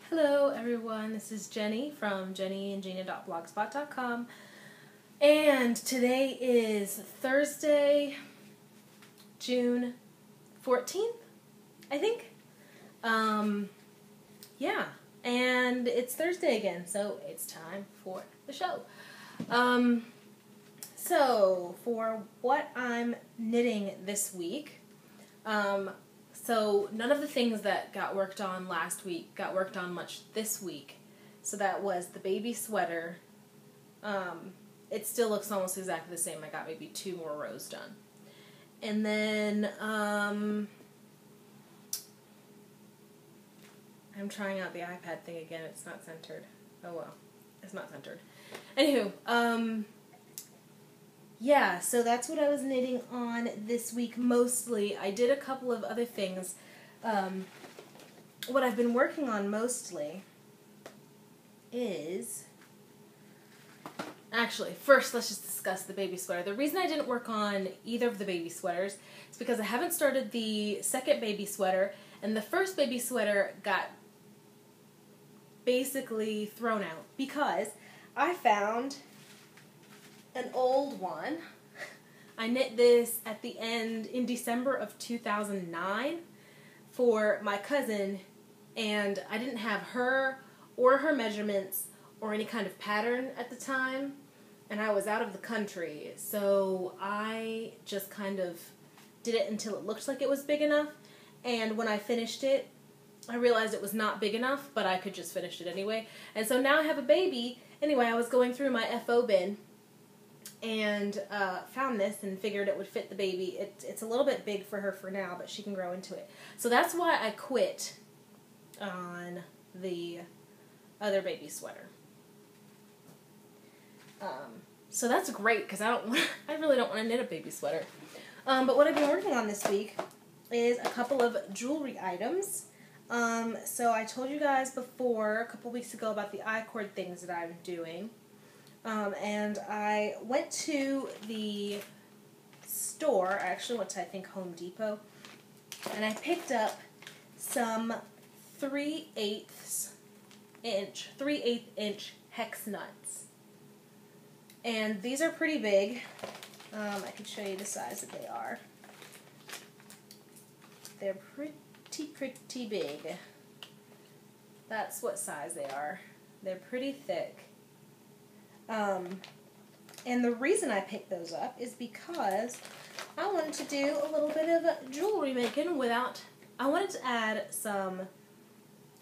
Hello everyone, this is Jenny from jennyandgina.blogspot.com, and today is Thursday, June 14th, I think. Yeah, and it's Thursday again, so it's time for the show. So for what I'm knitting this week, so none of the things that got worked on last week got worked on much this week. So that was the baby sweater. It still looks almost exactly the same. I got maybe 2 more rows done. And then I'm trying out the iPad thing again. It's not centered. Oh well. It's not centered. Anywho, yeah, so that's what I was knitting on this week mostly. I did a couple of other things. What I've been working on mostly is... Actually, first let's just discuss the baby sweater. The reason I didn't work on either of the baby sweaters is because I haven't started the second baby sweater, and the first baby sweater got basically thrown out because I found an old one. I knit this at the end in December of 2009 for my cousin, and I didn't have her or her measurements or any kind of pattern at the time, and I was out of the country, so I just kind of did it until it looked like it was big enough, and when I finished it I realized it was not big enough, but I could just finish it anyway. And so now I have a baby. Anyway, I was going through my FO bin and found this and figured it would fit the baby. It's a little bit big for her for now, but she can grow into it. So that's why I quit on the other baby sweater. So that's great because I really don't want to knit a baby sweater. But what I've been working on this week is a couple of jewelry items. So I told you guys before, a couple weeks ago, about the I-cord things that I'm doing. And I went to the store, I actually went to, I think, Home Depot, and I picked up some 3/8 inch hex nuts. And these are pretty big. I can show you the size that they are. They're pretty big. That's what size they are. They're pretty thick. And the reason I picked those up is because I wanted to do a little bit of jewelry making without... I wanted to add some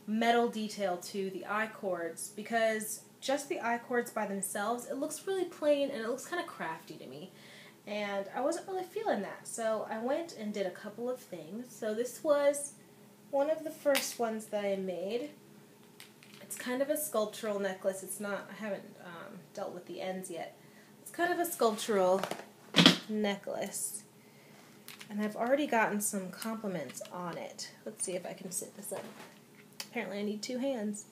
metal detail to the I-cords, because just the I-cords by themselves, it looks really plain and it looks kind of crafty to me. And I wasn't really feeling that, so I went and did a couple of things. So this was one of the first ones that I made. It's kind of a sculptural necklace. It's not, I haven't dealt with the ends yet. It's kind of a sculptural necklace. And I've already gotten some compliments on it. Let's see if I can sit this up. Apparently I need 2 hands.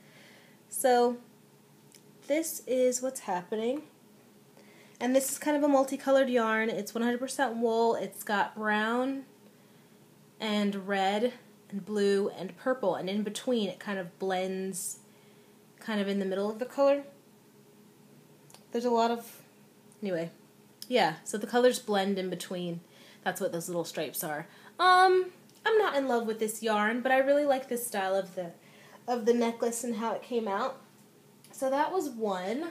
So this is what's happening. And this is kind of a multicolored yarn. It's 100% wool. It's got brown and red and blue and purple, and in between it kind of blends kind of in the middle of the color. There's a lot of, anyway, yeah, so the colors blend in between. That's what those little stripes are. I'm not in love with this yarn, but I really like this style of the necklace and how it came out. So that was one.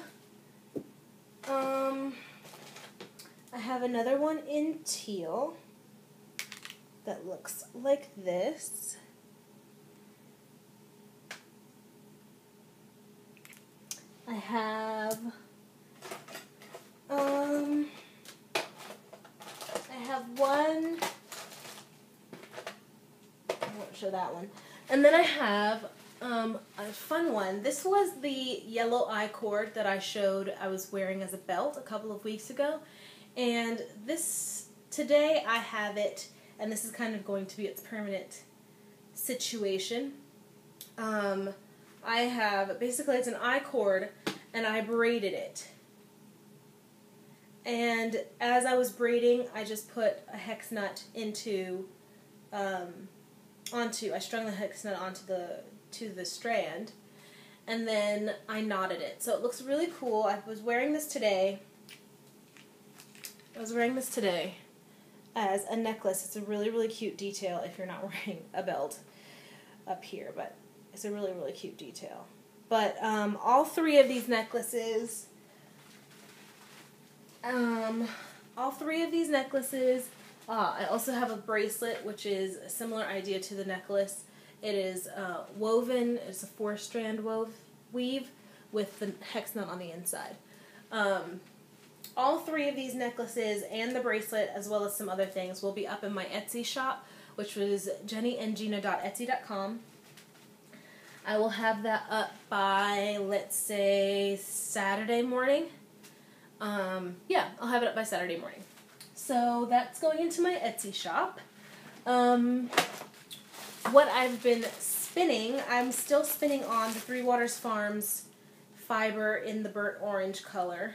I have another one in teal that looks like this. I have one, I won't show that one. And then I have a fun one. This was the yellow I-cord that I showed I was wearing as a belt a couple of weeks ago. And this, today I have it, and this is kind of going to be its permanent situation. I have, basically it's an I-cord, and I braided it. And as I was braiding, I just put a hex nut into, I strung the hex nut onto the strand, and then I knotted it. So it looks really cool. I was wearing this today. as a necklace. It's a really, really cute detail if you're not wearing a belt up here, but it's a really, really cute detail. But all three of these necklaces, I also have a bracelet, which is a similar idea to the necklace. It is woven, it's a 4-strand weave with the hex nut on the inside. All three of these necklaces and the bracelet, as well as some other things, will be up in my Etsy shop, which was jennyandgina.etsy.com. I will have that up by, let's say, Saturday morning. Yeah, I'll have it up by Saturday morning. So that's going into my Etsy shop. What I've been spinning, I'm still spinning on the Three Waters Farms fiber in the burnt orange color.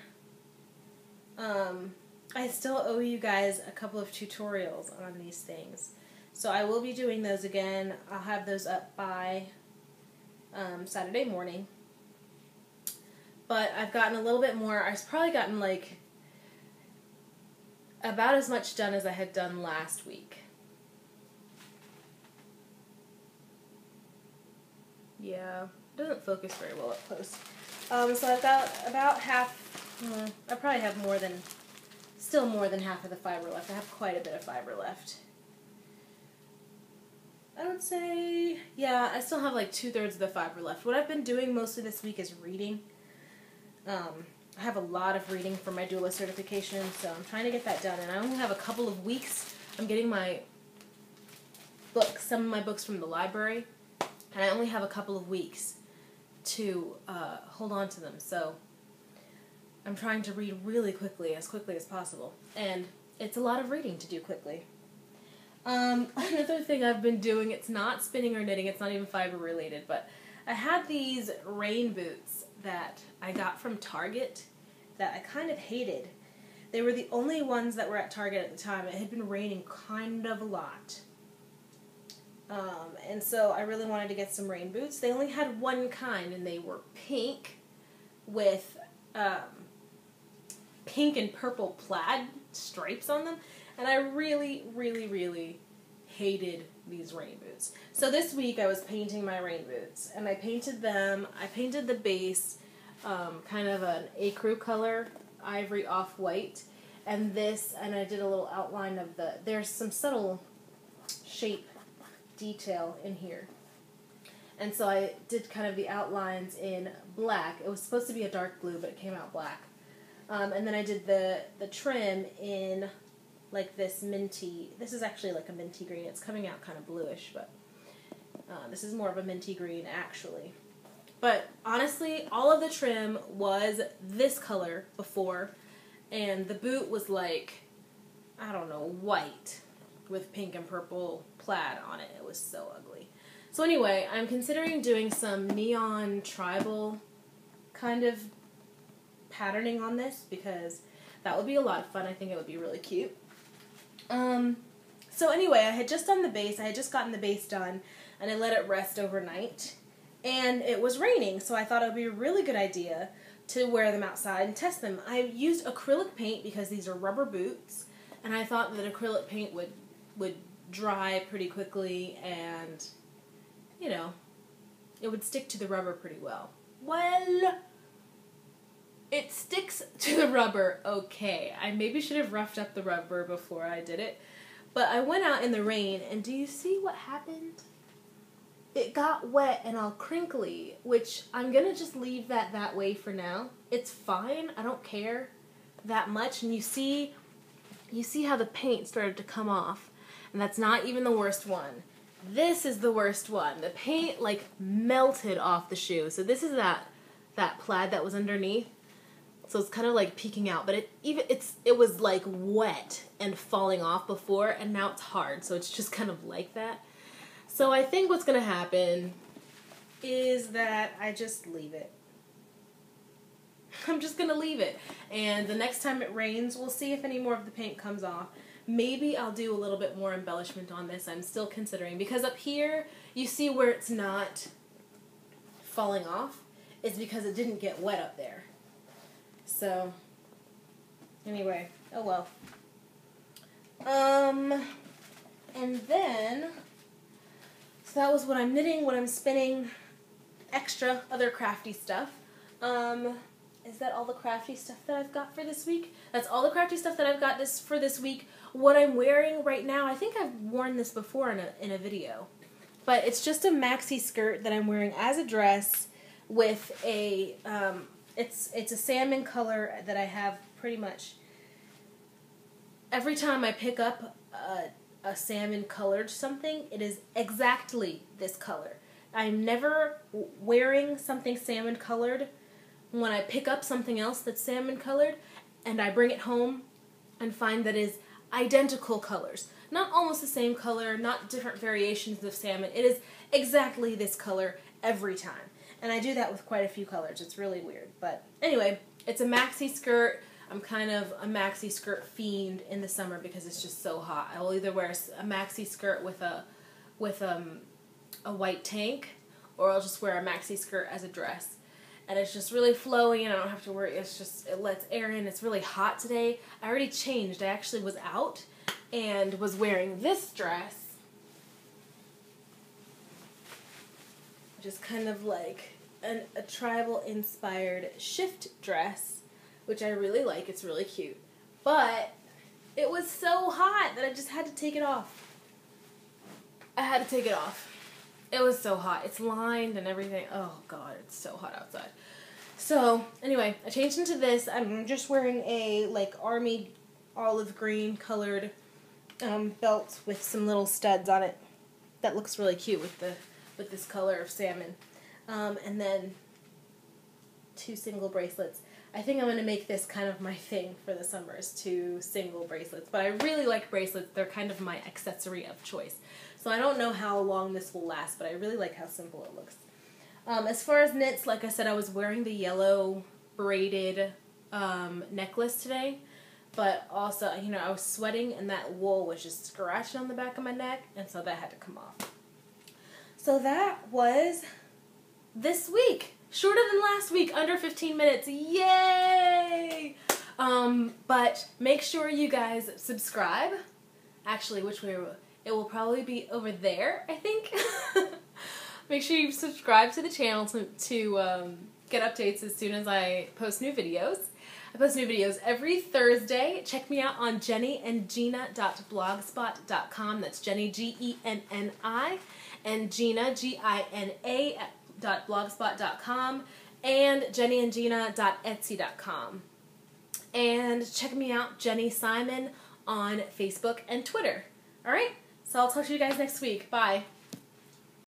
I still owe you guys a couple of tutorials on these things. So I will be doing those again. I'll have those up by Saturday morning. But I've gotten a little bit more. I've probably gotten like about as much done as I had done last week. Yeah, it doesn't focus very well up close. So I've got about half, I probably have still more than half of the fiber left. I have quite a bit of fiber left. I would say, yeah, I still have like 2/3 of the fiber left. What I've been doing mostly this week is reading. I have a lot of reading for my doula certification, so I'm trying to get that done. And I only have a couple of weeks. I'm getting my books, some of my books from the library, and I only have a couple of weeks to hold on to them. So I'm trying to read really quickly as possible. And it's a lot of reading to do quickly. Another thing I've been doing, it's not spinning or knitting, it's not even fiber related, but I had these rain boots that I got from Target that I kind of hated. They were the only ones that were at Target at the time. It had been raining kind of a lot. And so I really wanted to get some rain boots. They only had one kind, and they were pink with pink and purple plaid stripes on them. And I really, really, really hated these rain boots. So this week I was painting my rain boots, and I painted them. I painted the base kind of an ecru color, ivory off-white, and I did a little outline of there's some subtle shape detail in here. And so I did kind of the outlines in black. It was supposed to be a dark blue, but it came out black. And then I did the trim in like this minty, this is actually like a minty green. It's coming out kind of bluish, but this is more of a minty green actually. But honestly, all of the trim was this color before, and the boot was like, I don't know, white with pink and purple plaid on it. It was so ugly. So anyway, I'm considering doing some neon tribal kind of patterning on this because that would be a lot of fun. I think it would be really cute. So anyway, I had just done the base. I had just gotten the base done, and I let it rest overnight. And it was raining, so I thought it would be a really good idea to wear them outside and test them. I used acrylic paint because these are rubber boots, and I thought that acrylic paint would dry pretty quickly, and, you know, it would stick to the rubber pretty well. Well, it sticks to the rubber okay. I maybe should have roughed up the rubber before I did it. But I went out in the rain, and do you see what happened? It got wet and all crinkly, which I'm going to just leave that way for now. It's fine. I don't care that much. And you see how the paint started to come off. And that's not even the worst one. This is the worst one. The paint, like, melted off the shoe. So this is that plaid that was underneath. So it's kind of like peeking out, but it was like wet and falling off before, and now it's hard, so it's just kind of like that. So I think what's going to happen is that I just leave it. I'm just going to leave it, and the next time it rains, we'll see if any more of the paint comes off. Maybe I'll do a little bit more embellishment on this. I'm still considering, because up here, you see where it's not falling off. is because it didn't get wet up there. So, anyway, oh well. And then, so that was what I'm knitting, what I'm spinning, extra other crafty stuff. Is that all the crafty stuff that I've got for this week? That's all the crafty stuff that I've got for this week. What I'm wearing right now, I think I've worn this before in a video, but it's just a maxi skirt that I'm wearing as a dress with a, it's a salmon color that I have pretty much every time I pick up a salmon colored something, it is exactly this color. I'm never wearing something salmon colored when I pick up something else that's salmon colored and I bring it home and find that it is identical colors. Not almost the same color, not different variations of salmon. It is exactly this color every time. And I do that with quite a few colors. It's really weird. But anyway, it's a maxi skirt. I'm kind of a maxi skirt fiend in the summer because it's just so hot. I will either wear a maxi skirt with a white tank, or I'll just wear a maxi skirt as a dress. And it's just really flowy and I don't have to worry. It's just, it lets air in. It's really hot today. I already changed. I actually was out and was wearing this dress. Which is kind of like a tribal inspired shift dress, which I really like. It's really cute. But it was so hot that I just had to take it off. I had to take it off. It was so hot. It's lined and everything. Oh god, it's so hot outside. So, anyway, I changed into this. I'm just wearing a like army olive green colored belt with some little studs on it. That looks really cute with this color of salmon. And then 2 single bracelets. I think I'm going to make this kind of my thing for the summer, is 2 single bracelets. But I really like bracelets. They're kind of my accessory of choice. So I don't know how long this will last, but I really like how simple it looks. As far as knits, like I said, I was wearing the yellow braided necklace today. But also, you know, I was sweating and that wool was just scratching on the back of my neck, and so that had to come off. So that was this week. Shorter than last week, under 15 minutes. Yay! But make sure you guys subscribe. Actually, which way? It will probably be over there, I think. Make sure you subscribe to the channel to get updates as soon as I post new videos. I post new videos every Thursday. Check me out on jennyandgina.blogspot.com. That's Jenny, G-E-N-N-I, and Gina, G-I-N-A, .blogspot.com, and jennyandgina.etsy.com. And check me out, Jenny Simon, on Facebook and Twitter. Alright? So I'll talk to you guys next week. Bye.